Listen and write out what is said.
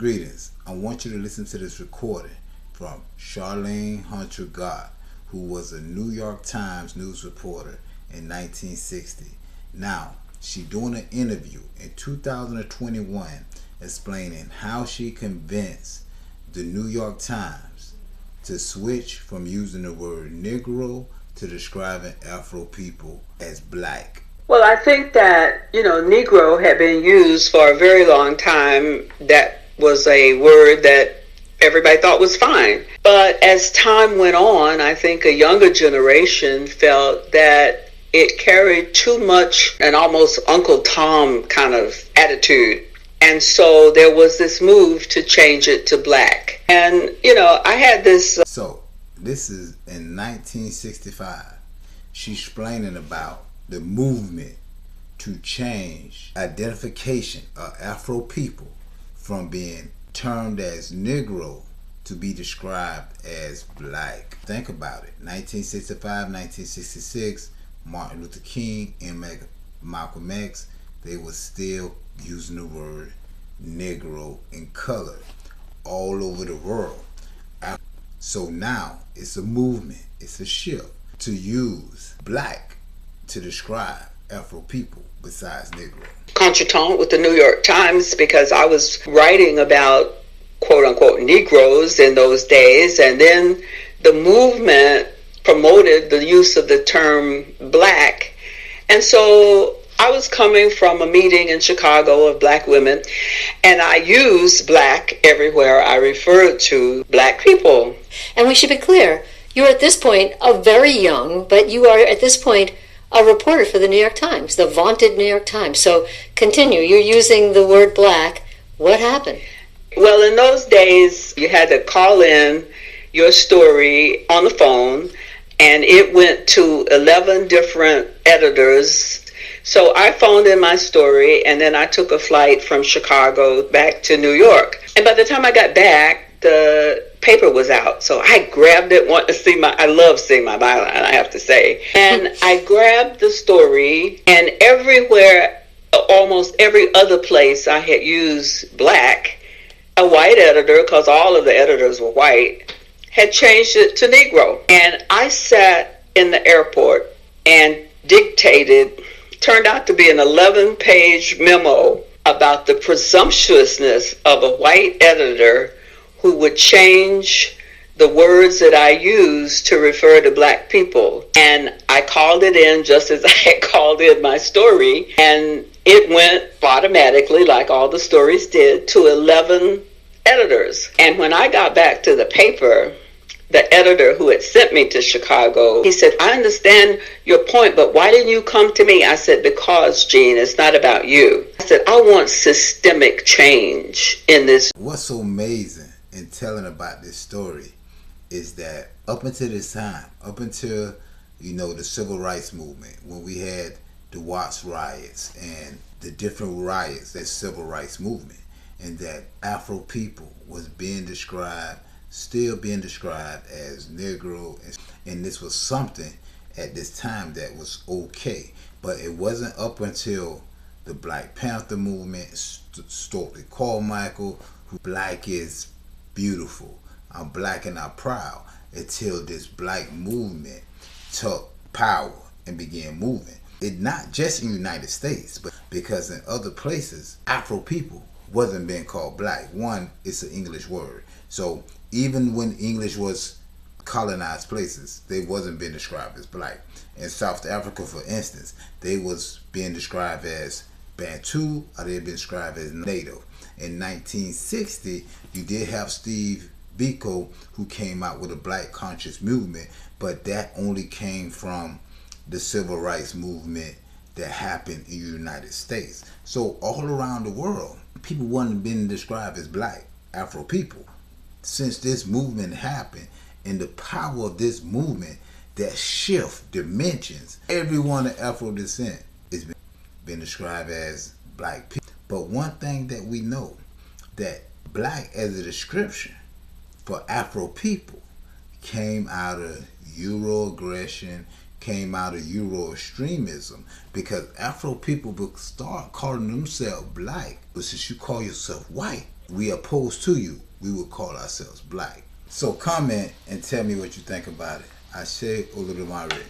Greetings. I want you to listen to this recording from Charlene Hunter Gott, who was a New York Times news reporter in 1960. Now, she doing an interview in 2021 explaining how she convinced the New York Times to switch from using the word Negro to describing Afro people as black. Well, I think that, Negro had been used for a very long time. That was a word that everybody thought was fine. But as time went on, I think a younger generation felt that it carried too much an almost Uncle Tom kind of attitude. And so there was this move to change it to black. And, I had this. So, this is in 1965. She's explaining about the movement to change identification of Afro people from being termed as Negro to be described as black. Think about it. 1965, 1966, Martin Luther King and Malcolm X, they were still using the word Negro in color all over the world. So now it's a movement, it's a shift to use black to describe Afro people besides Negro. Contretemps with the New York Times, because I was writing about quote unquote Negroes in those days, and then the movement promoted the use of the term black. And so I was coming from a meeting in Chicago of black women, and I used black everywhere I referred to black people. And we should be clear, you're at this point very young, but you are at this point a reporter for the New York Times, the vaunted New York Times. So continue. You're using the word black. What happened? Well, in those days, you had to call in your story on the phone, and it went to 11 different editors. So I phoned in my story, and then I took a flight from Chicago back to New York. And by the time I got back, the paper was out. So I grabbed it, I love seeing my byline, I have to say. And I grabbed the story, and everywhere, almost every other place I had used black, a white editor, because all of the editors were white, had changed it to Negro. And I sat in the airport and dictated, turned out to be an 11-page memo about the presumptuousness of a white editor who would change the words that I used to refer to black people. And I called it in just as I had called in my story, and it went automatically, like all the stories did, to 11 editors. And when I got back to the paper, the editor who had sent me to Chicago, he said, I understand your point, but why didn't you come to me? I said, because, Gene, it's not about you. I said, I want systemic change in this. What's so amazing in telling about this story is that up until this time, up until, the civil rights movement, when we had the Watts riots and the different riots, that civil rights movement, and that Afro people was still being described as Negro, and this was something at this time that was okay. But it wasn't up until the Black Panther movement, Stokely Carmichael, who black is beautiful, I'm black and I'm proud, until this black movement took power and began moving. It not just in the United States, but because in other places, Afro people wasn't being called black. One, it's an English word. So even when English was colonized places, they wasn't being described as black. In South Africa, for instance, they was being described as Bantu, or they been described as Native. In 1960, you did have Steve Biko, who came out with a black conscious movement, but that only came from the civil rights movement that happened in the United States. So all around the world, people wasn't being described as black, Afro people. Since this movement happened, and the power of this movement that shift dimensions, everyone of Afro descent is been described as black people. But one thing that we know, that black as a description for Afro people came out of Euro aggression, came out of Euro extremism, because Afro people would start calling themselves black. But since you call yourself white, we opposed to you, we would call ourselves black. So comment and tell me what you think about it. Ashe Olodumare.